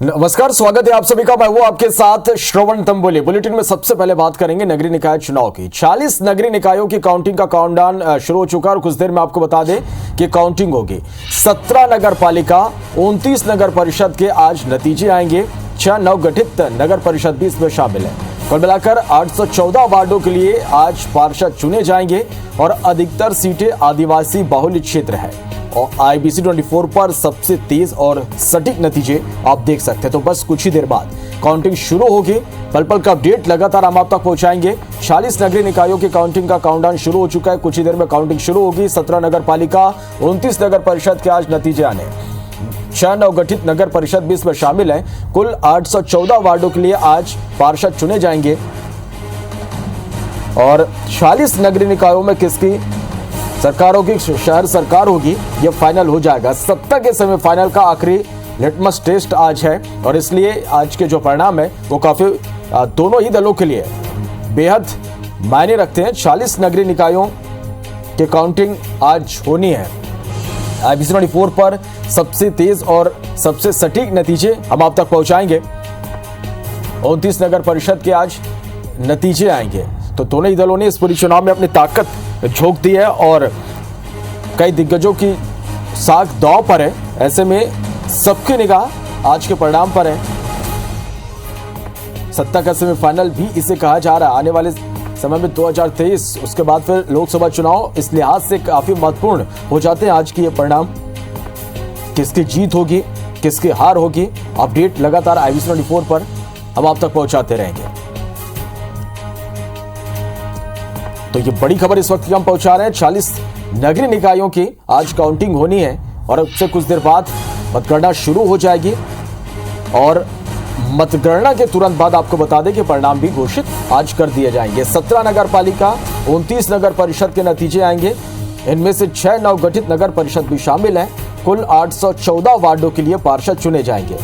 नमस्कार, स्वागत है आप सभी का। मैं हूं आपके साथ श्रवण तंबोली। बुलेटिन में सबसे पहले बात करेंगे नगरीय निकाय चुनाव की। 40 नगरीय निकायों की काउंटिंग का काउंटडाउन शुरू हो चुका है और कुछ देर में आपको बता दें कि काउंटिंग होगी। 17 नगर पालिका, 29 नगर परिषद के आज नतीजे आएंगे। 6 नवगठित नगर परिषद भी इसमें शामिल है। कुल मिलाकर 814 वार्डों के लिए आज पार्षद चुने जाएंगे और अधिकतर सीटें आदिवासी बाहुल्य क्षेत्र है। और IBC 24 पर सबसे तेज और सटीक नतीजे आप देख सकते हैं। तो बस कुछ ही देर बाद काउंटिंग शुरू होगी। पल पल का अपडेट लगातार हम आप तक पहुंचाएंगे। 40 नगरीय निकायों की काउंटिंग का काउंटडाउन शुरू हो चुका है। कुछ ही देर में काउंटिंग शुरू होगी। 17 नगर पालिका, 29 नगर परिषद के आज नतीजे आने। 6 नवगठित नगर परिषद भी इसमें शामिल है। कुल 814 वार्डों के लिए आज पार्षद चुने जाएंगे और 40 नगरीय निकायों में किसकी सरकारों की शहर सरकार होगी ये फाइनल हो जाएगा। सत्ता के सेमीफाइनल का आखिरी लिटमस टेस्ट आज है और इसलिए आज के जो परिणाम है वो काफी दोनों ही दलों के लिए बेहद मायने रखते हैं। 40 नगरीय निकायों की काउंटिंग आज होनी है। IBC 24 पर सबसे तेज और सबसे सटीक नतीजे हम आप तक पहुंचाएंगे। 29 नगर परिषद के आज नतीजे आएंगे। तो दोनों ही दलों ने इस पूरी चुनाव में अपनी ताकत झोंक दी है और कई दिग्गजों की साख दांव पर है। ऐसे में सबकी निगाह आज के परिणाम पर है। सत्ता का सेमीफाइनल भी इसे कहा जा रहा है। आने वाले समय में 2023 उसके बाद फिर लोकसभा चुनाव इस लिहाज से काफी महत्वपूर्ण हो जाते हैं। आज की ये परिणाम किसकी जीत होगी, किसकी हार होगी, अपडेट लगातार IBC 24 पर हम आप तक पहुंचाते रहेंगे। तो ये बड़ी खबर इस वक्त हम पहुंचा रहे हैं। 40 नगरीय निकायों की आज काउंटिंग होनी है और उससे कुछ देर बाद मतगणना शुरू हो जाएगी और मतगणना के तुरंत बाद आपको बता दें कि परिणाम भी घोषित आज कर दिए जाएंगे। 17 नगर पालिका, 29 नगर परिषद के नतीजे आएंगे। इनमें से 6 नवगठित नगर परिषद भी शामिल हैं। कुल 814 वार्डों के लिए पार्षद चुने जाएंगे।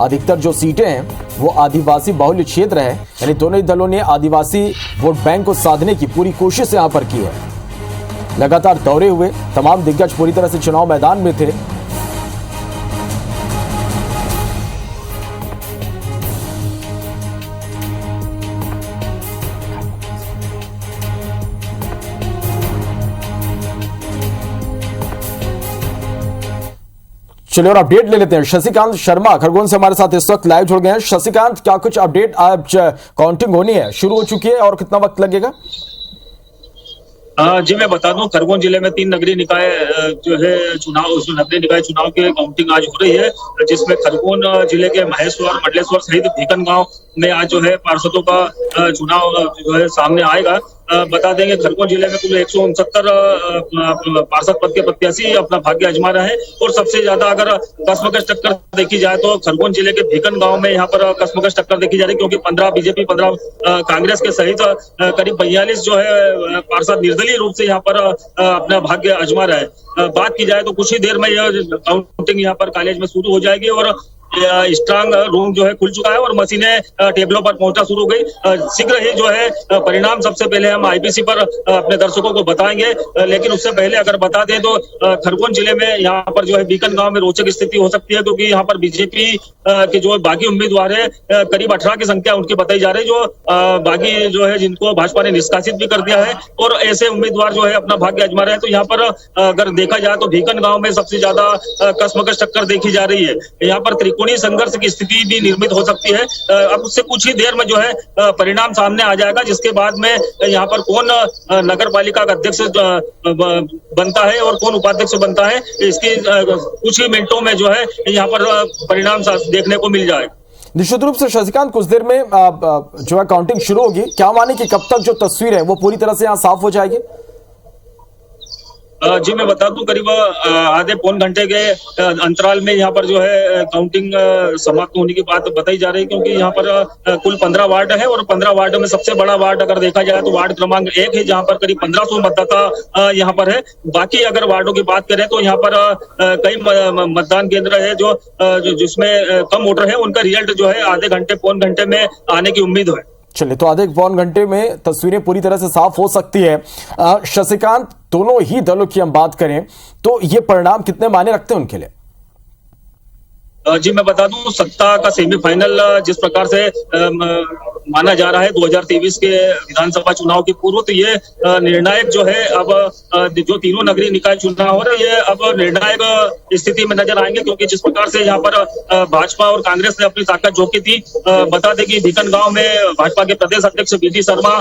अधिकतर जो सीटें हैं वो आदिवासी बाहुल्य क्षेत्र है, यानी दोनों ही दलों ने आदिवासी वोट बैंक को साधने की पूरी कोशिश यहां पर की है। लगातार दौरे हुए, तमाम दिग्गज पूरी तरह से चुनाव मैदान में थे। चलिए और अपडेट ले लेते हैं। शशिकांत शर्मा खरगोन से हमारे साथ इस वक्त लाइव जुड़ गए हैं। शशिकांत, क्या कुछ अपडेट? आज काउंटिंग होनी है, शुरू हो चुकी है और कितना वक्त लगेगा? जी मैं बता दूं, खरगोन जिले में 3 नगरीय निकाय जो है चुनाव, उस नगरीय निकाय चुनाव की काउंटिंग आज हो रही है, जिसमेमें खरगोन जिले के महेश्वर, मंडलेश्वर सहित भीकन गांव में आज जो है पार्षदों का चुनाव जो है सामने आएगा। बता देंगे खरगोन जिले में कुल 169 पार्षद पद के प्रत्याशी अपना भाग्य आजमा रहे हैं और सबसे ज्यादा अगर कस्मकश टक्कर देखी जाए तो खरगोन जिले के भीकन गांव में यहाँ पर कस्मकश टक्कर देखी जा रही है, क्योंकि 15 बीजेपी, 15 कांग्रेस के सहित करीब 42 जो है पार्षद निर्दलीय रूप से यहाँ पर अपना भाग्य आजमा रहे हैं। बात की जाए तो कुछ ही देर में यह काउंटिंग यहाँ पर कॉलेज में शुरू हो जाएगी और स्ट्रांग रूम जो है खुल चुका है और मशीनें टेबलों पर पहुंचना शुरू हो गई। शीघ्र ही जो है परिणाम सबसे पहले हम IBC पर अपने दर्शकों को बताएंगे, लेकिन उससे पहले अगर बता दें तो खरगोन जिले में यहाँ पर जो है बीकन गांव में रोचक स्थिति हो सकती है, क्योंकि यहाँ पर बीजेपी के जो बागी उम्मीदवार है करीब 18 की संख्या उनकी बताई जा रही है, जो बागी जो है जिनको भाजपा ने निष्कासित भी कर दिया है और ऐसे उम्मीदवार जो है अपना भाग्य आजमा रहे हैं। तो यहाँ पर अगर देखा जाए तो भीकन गांव में सबसे ज्यादा कस्मकश टक्कर देखी जा रही है। यहाँ पर त्रिकोणीय संघर्ष की स्थिति भी निर्मित हो सकती है। अब उससे कुछ ही देर में जो है परिणाम सामने आ जाएगा, जिसके बाद में यहाँ पर कौन नगर पालिका का अध्यक्ष बनता है और कौन उपाध्यक्ष बनता है, इसकी कुछ ही मिनटों में जो है यहाँ पर परिणाम देखने को मिल जाएगा। निश्चित रूप से शशिकांत, कुछ देर में जो है काउंटिंग शुरू होगी। क्या माने कि कब तक जो तस्वीर है वो पूरी तरह से यहाँ साफ हो जाएगी? जी मैं बता दूं, करीब आधे पौन घंटे के अंतराल में यहाँ पर जो है काउंटिंग समाप्त होने की बात बताई जा रही है, क्योंकि यहाँ पर कुल 15 वार्ड है और 15 वार्ड में सबसे बड़ा वार्ड अगर देखा जाए तो वार्ड क्रमांक 1 है, जहाँ पर करीब 1500 मतदाता यहाँ पर है। बाकी अगर वार्डों की बात करें तो यहाँ पर कई मतदान केंद्र है जो जिसमें कम वोटर है, उनका रिजल्ट जो है आधे घंटे पौन घंटे में आने की उम्मीद है। चलिए, तो आधे पौन घंटे में तस्वीरें पूरी तरह से साफ हो सकती है। शशिकांत, दोनों ही दलों की हम बात करें तो ये परिणाम कितने मायने रखते हैं उनके लिए? जी मैं बता दूं, सत्ता का सेमीफाइनल जिस प्रकार से माना जा रहा है 2023 के विधानसभा चुनाव के पूर्व, तो ये निर्णायक जो है अब जो तीनों नगरीय निकाय चुनाव हो रहे हैं, ये अब निर्णायक स्थिति में नजर आएंगे, क्योंकि जिस प्रकार से यहाँ पर भाजपा और कांग्रेस ने अपनी ताकत झोंकी थी। बता दें कि भीकन गांव में भाजपा के प्रदेश अध्यक्ष बीडी शर्मा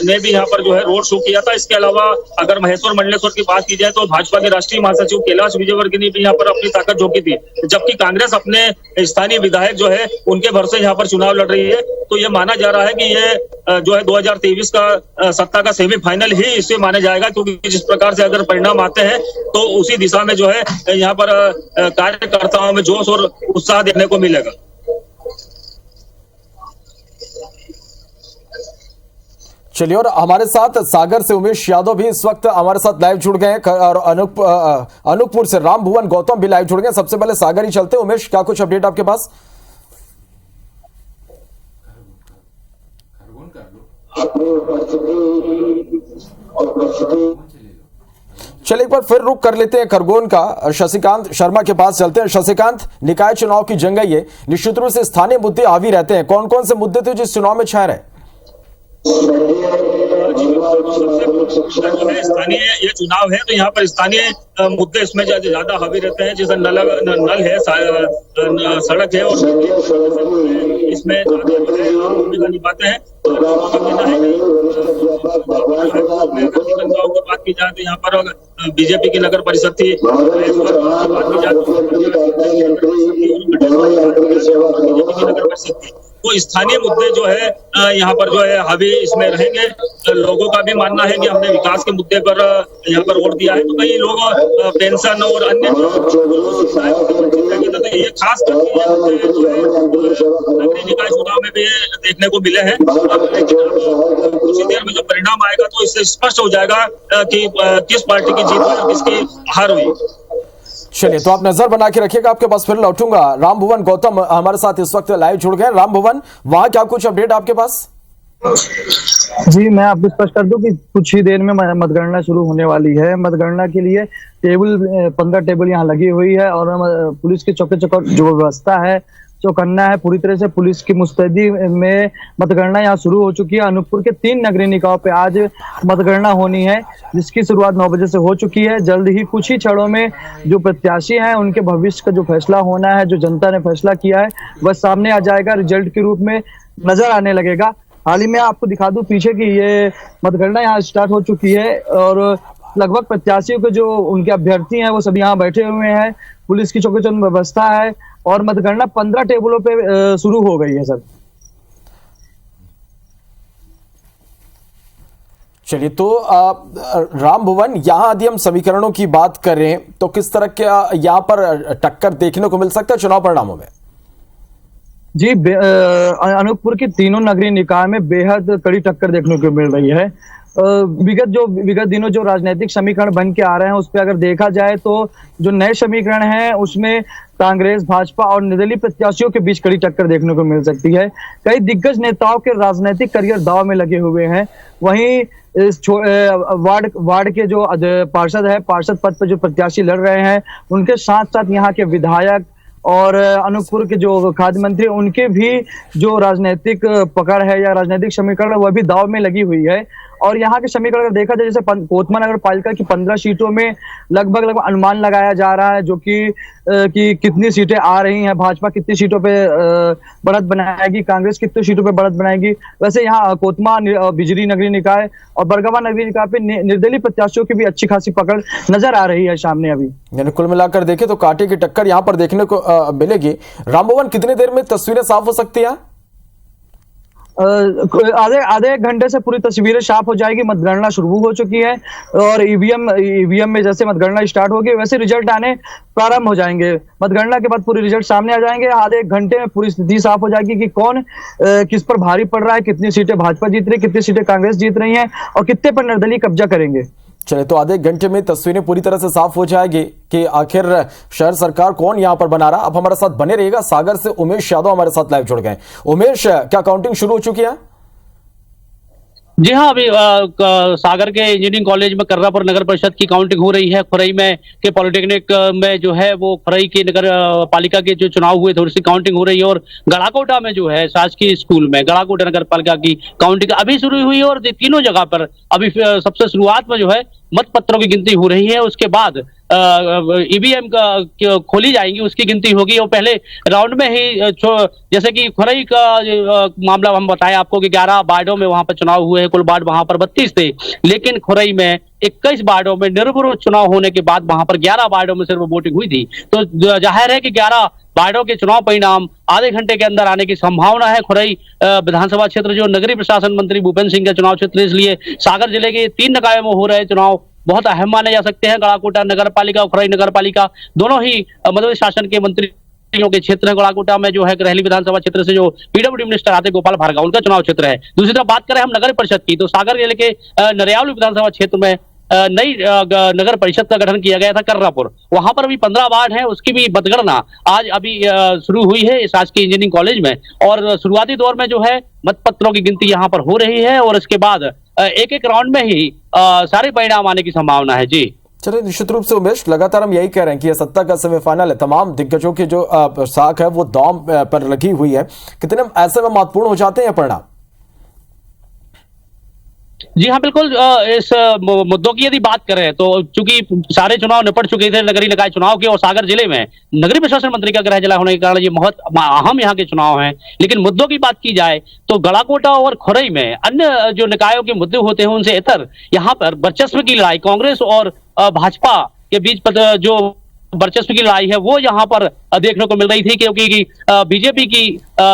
ने भी यहाँ पर जो है रोड शो किया था। इसके अलावा अगर महेश्वर मंडलेश्वर की बात की जाए तो भाजपा के राष्ट्रीय महासचिव कैलाश विजयवर्गीय ने भी यहाँ पर अपनी ताकत झोंकी थी, जबकि कांग्रेस अपने स्थानीय विधायक जो है उनके भरोसे यहाँ पर चुनाव लड़ रही है। तो ये माना जा रहा है कि ये जो है 2023 का सत्ता का सेमीफाइनल ही इससे माना जाएगा, क्योंकि जिस प्रकार से अगर परिणाम आते हैं तो उसी दिशा में जो है यहाँ पर कार्यकर्ताओं में जोश और उत्साह देखने को मिलेगा। चलिए, और हमारे साथ सागर से उमेश यादव भी इस वक्त हमारे साथ लाइव जुड़ गए हैं, और अनूपपुर से राम भुवन गौतम भी लाइव जुड़ गए। सबसे पहले सागर ही चलते हैं। उमेश, क्या कुछ अपडेट आपके पास? चलिए, एक बार फिर रुक कर लेते हैं खरगोन का। शशिकांत शर्मा के पास चलते हैं। शशिकांत, निकाय चुनाव की जंग है, निश्चित रूप से स्थानीय मुद्दे हावी रहते हैं। कौन कौन से मुद्दे थे जिस चुनाव में छाए रहे? स्थानीय ये चुनाव है, तो यहाँ पर स्थानीय मुद्दे इसमें ज्यादा हावी रहते हैं, जैसे नल है, सड़क है, और इसमें भूमिका निभाते हैं। की बात की जाए तो यहाँ पर बीजेपी की नगर परिषद थी, नगर परिषद थी। तो स्थानीय मुद्दे जो है यहाँ पर जो है हावी इसमें रहेंगे। लोगों का भी मानना है कि हमने विकास के मुद्दे पर यहाँ पर वोट दिया है, तो कई लोग पेंशन और अन्य तो ये खास करके नगरीय निकाय चुनाव में भी देखने को मिले हैं। कुछ ही देर में जो परिणाम आएगा तो इससे स्पष्ट हो जाएगा कि किस पार्टी की जीत हुई और किसकी हार हुई। चलिए, तो आप नजर बना के रखिएगा, आपके पास फिर लौटूंगा। राम भुवन गौतम हमारे साथ इस वक्त लाइव जुड़ गए। राम भुवन, वहां क्या कुछ अपडेट आपके पास? जी, मैं आपको स्पष्ट कर दूं कि कुछ ही देर में मतगणना शुरू होने वाली है। मतगणना के लिए 15 टेबल यहाँ लगी हुई है, और पुलिस की चौके चौक जो व्यवस्था है, चौकन्ना है, पूरी तरह से पुलिस की मुस्तैदी में मतगणना यहाँ शुरू हो चुकी है। अनूपपुर के 3 नगरीय निकायों पे आज मतगणना होनी है, जिसकी शुरुआत 9 बजे से हो चुकी है। जल्द ही कुछ ही क्षणों में जो प्रत्याशी हैं उनके भविष्य का जो फैसला होना है, जो जनता ने फैसला किया है, वह सामने आ जाएगा, रिजल्ट के रूप में नजर आने लगेगा। हाल ही में आपको दिखा दूं पीछे की ये मतगणना यहाँ स्टार्ट हो चुकी है, और लगभग प्रत्याशियों के जो उनके अभ्यर्थी हैं वो सभी यहाँ बैठे हुए हैं। पुलिस की चौकीचौंध व्यवस्था है, और मतगणना 15 टेबलों पे शुरू हो गई है सर। चलिए, तो राम भुवन, यहां यदि हम समीकरणों की बात करें तो किस तरह का यहां पर टक्कर देखने को मिल सकता है चुनाव परिणामों में? जी, अनूपपुर की तीनों नगरीय निकाय में बेहद कड़ी टक्कर देखने को मिल रही है। विगत दिनों जो राजनीतिक समीकरण बन के आ रहे हैं उस पर अगर देखा जाए तो जो नए समीकरण हैं उसमें कांग्रेस, भाजपा और निर्दलीय प्रत्याशियों के बीच कड़ी टक्कर देखने को मिल सकती है। कई दिग्गज नेताओं के राजनीतिक करियर दांव में लगे हुए हैं। वहीं इस वार्ड के जो पार्षद पद पर जो प्रत्याशी लड़ रहे हैं, उनके साथ साथ यहाँ के विधायक और अनूपपुर के जो खाद्य मंत्री, उनके भी जो राजनीतिक पकड़ है या राजनीतिक समीकरण वह भी दांव में लगी हुई है। और यहाँ के समीकरण अगर देखा जाए, जैसे कोतमा नगर पालिका की 15 सीटों में लगभग अनुमान लगाया जा रहा है, जो कि कितनी सीटें आ रही हैं, भाजपा कितनी सीटों पे बढ़त बनाएगी, कांग्रेस कितनी सीटों पे बढ़त बनाएगी। वैसे यहाँ कोतमा, बिजरी नगरीय निकाय और बरगवा नगरीय निकाय पे निर्दलीय प्रत्याशियों की भी अच्छी खासी पकड़ नजर आ रही है सामने अभी। यानी कुल मिलाकर देखें तो कांटे की टक्कर यहाँ पर देखने को मिलेगी। राम भुवन, कितनी देर में तस्वीरें साफ हो सकती हैं? आधे एक घंटे से पूरी तस्वीरें साफ हो जाएगी। मतगणना शुरू हो चुकी है, और ईवीएम में जैसे मतगणना स्टार्ट होगी वैसे रिजल्ट आने प्रारंभ हो जाएंगे। मतगणना के बाद पूरे रिजल्ट सामने आ जाएंगे। आधे एक घंटे में पूरी स्थिति साफ हो जाएगी कि कौन किस पर भारी पड़ रहा है, कितनी सीटें भाजपा जीत रही है, कितनी सीटें कांग्रेस जीत रही है, और कितने पर निर्दलीय कब्जा करेंगे। चले, तो आधे घंटे में तस्वीरें पूरी तरह से साफ हो जाएगी कि आखिर शहर सरकार कौन यहां पर बना रहा। अब हमारे साथ बने रहिएगा। सागर से उमेश यादव हमारे साथ लाइव जुड़ गए। उमेश, क्या काउंटिंग शुरू हो चुकी है? जी हाँ, अभी सागर के इंजीनियरिंग कॉलेज में कर्रापुर नगर परिषद की काउंटिंग हो रही है। खुरई में के पॉलिटेक्निक में जो है वो खुरई के नगर पालिका के जो चुनाव हुए थे उसकी काउंटिंग हो रही है, और गड़ाकोटा में जो है शासकीय स्कूल में गड़ाकोटा नगर पालिका की काउंटिंग अभी शुरू हुई है, और तीनों जगह पर अभी सबसे शुरुआत में जो है मत पत्रों की गिनती हो रही है। उसके बाद ईवीएम खोली जाएंगी, उसकी गिनती होगी, और पहले राउंड में ही जैसे कि खुरई का मामला हम बताएं आपको कि 11 वार्डों में वहां पर चुनाव हुए हैं। कुल वार्ड वहां पर 32 थे, लेकिन खुरई में 21 वार्डों में निर्विरोध चुनाव होने के बाद वहां पर 11 वार्डों में सिर्फ वोटिंग हुई थी। तो जाहिर है कि 11 वार्डों के चुनाव परिणाम आधे घंटे के अंदर आने की संभावना है। खुरई विधानसभा क्षेत्र जो नगरीय प्रशासन मंत्री भूपेंद्र सिंह का चुनाव क्षेत्र, इसलिए सागर जिले के 3 निकायों में हो रहे चुनाव बहुत अहम माने जा सकते हैं। गड़ाकोटा नगर पालिका और खुरई नगर पालिका दोनों ही मध्य प्रदेश शासन के मंत्रियों के क्षेत्र है। गड़ाकोटा में जो है रहली विधानसभा क्षेत्र से जो पीडब्ल्यूडी मिनिस्टर आते गोपाल भार्गव, उनका चुनाव क्षेत्र है। दूसरी तरफ बात करें हम नगर परिषद की, तो सागर जिले के नरियावली विधानसभा क्षेत्र में नई नगर परिषद का गठन किया गया था कर्रापुर। वहां पर अभी 15 वार्ड हैं, उसकी भी मतगणना आज अभी शुरू हुई है शासकीय इंजीनियरिंग कॉलेज में, और शुरुआती दौर में जो है मतपत्रों की गिनती यहाँ पर हो रही है, और इसके बाद एक एक राउंड में ही सारे परिणाम आने की संभावना है। जी चलिए, निश्चित रूप से उमेश, लगातार हम यही कह रहे हैं कि यह सत्ता का सेमीफाइनल है। तमाम दिग्गजों की जो साख है वो दांव पर लगी हुई है। कितने ऐसे में महत्वपूर्ण हो जाते हैं परिणाम? जी हाँ, बिल्कुल। इस मुद्दों की यदि बात करें तो चूंकि सारे चुनाव निपट चुके थे नगरीय निकाय चुनाव के, और सागर जिले में नगरीय प्रशासन मंत्री का गृह जिला होने के कारण ये बहुत अहम यहाँ के चुनाव हैं। लेकिन मुद्दों की बात की जाए तो गड़ाकोटा और खुरई में अन्य जो निकायों के मुद्दे होते हैं उनसे इतर यहाँ पर वर्चस्व की लड़ाई कांग्रेस और भाजपा के बीच जो वर्चस्व की लड़ाई है वो यहाँ पर देखने को मिल रही थी, क्योंकि बीजेपी की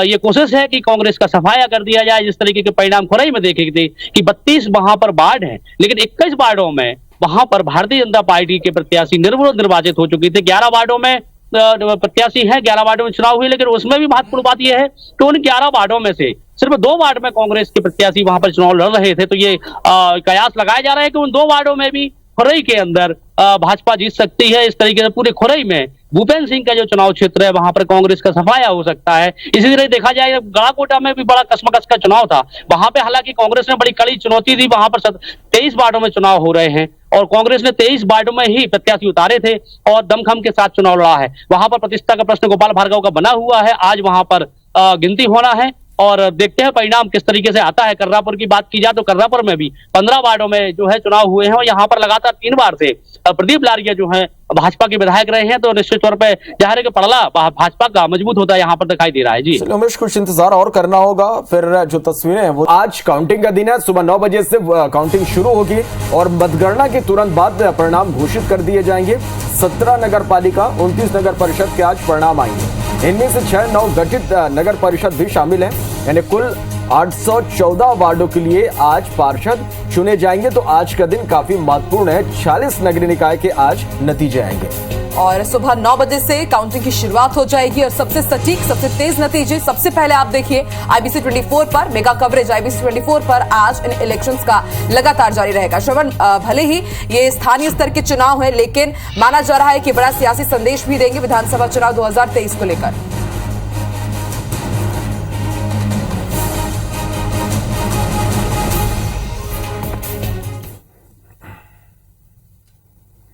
ये कोशिश है कि कांग्रेस का सफाया कर दिया जाए। जिस तरीके के परिणाम खुरई में देखे थे कि 32 वहां पर वार्ड हैं, लेकिन 21 वार्डों में वहां पर भारतीय जनता पार्टी के प्रत्याशी निर्विरोध निर्वाचित हो चुके थे। 11 वार्डों में प्रत्याशी है, 11 वार्डों में चुनाव हुए, लेकिन उसमें भी महत्वपूर्ण बात यह है कि उन 11 वार्डों में से सिर्फ 2 वार्ड में कांग्रेस के प्रत्याशी वहां पर चुनाव लड़ रहे थे। तो ये कयास लगाया जा रहा है कि उन 2 वार्डों में भी खुरई के अंदर भाजपा जीत सकती है। इस तरीके से पूरे खुरई में भूपेंद्र सिंह का जो चुनाव क्षेत्र है वहां पर कांग्रेस का सफाया हो सकता है। इसी तरह देखा जाए गड़ाकोटा में भी बड़ा कसमकस का चुनाव था, वहां पे हालांकि कांग्रेस ने बड़ी कड़ी चुनौती दी। वहां पर 23 वार्डों में चुनाव हो रहे हैं, और कांग्रेस ने 23 वार्डों में ही प्रत्याशी उतारे थे और दमखम के साथ चुनाव लड़ा है। वहां पर प्रतिष्ठा का प्रश्न गोपाल भार्गव का बना हुआ है। आज वहां पर गिनती होना है, और देखते हैं परिणाम किस तरीके से आता है। कर्रापुर की बात की जाए तो कर्रापुर में भी 15 वार्डों में जो है चुनाव हुए हैं, और यहाँ पर लगातार 3 बार से प्रदीप लारिया जो है भाजपा के विधायक रहे हैं। तो निश्चित तौर पे जाहिर है कि पड़ला भाजपा का मजबूत होता है यहाँ पर दिखाई दे रहा है। जी उमेश, कुछ इंतजार और करना होगा। फिर जो तस्वीरें हैं वो आज काउंटिंग का दिन है, सुबह 9 बजे से काउंटिंग शुरू होगी, और मतगणना के तुरंत बाद परिणाम घोषित कर दिए जाएंगे। 17 नगर पालिका, 29 नगर परिषद के आज परिणाम आएंगे। इनमें से 6 गठित नगर परिषद भी शामिल हैं, यानी कुल 814 वार्डों के लिए आज पार्षद चुने जाएंगे। तो आज का दिन काफी महत्वपूर्ण है। 46 नगरीय निकाय के आज नतीजे आएंगे, और सुबह 9 बजे से काउंटिंग की शुरुआत हो जाएगी, और सबसे सटीक, सबसे तेज नतीजे सबसे पहले आप देखिए IBC 24 पर। मेगा कवरेज IBC 24 पर आज इन इलेक्शंस का लगातार जारी रहेगा। श्रवण, भले ही ये स्थानीय स्तर के चुनाव है, लेकिन माना जा रहा है कि बड़ा सियासी संदेश भी देंगे विधानसभा चुनाव 2023 को लेकर।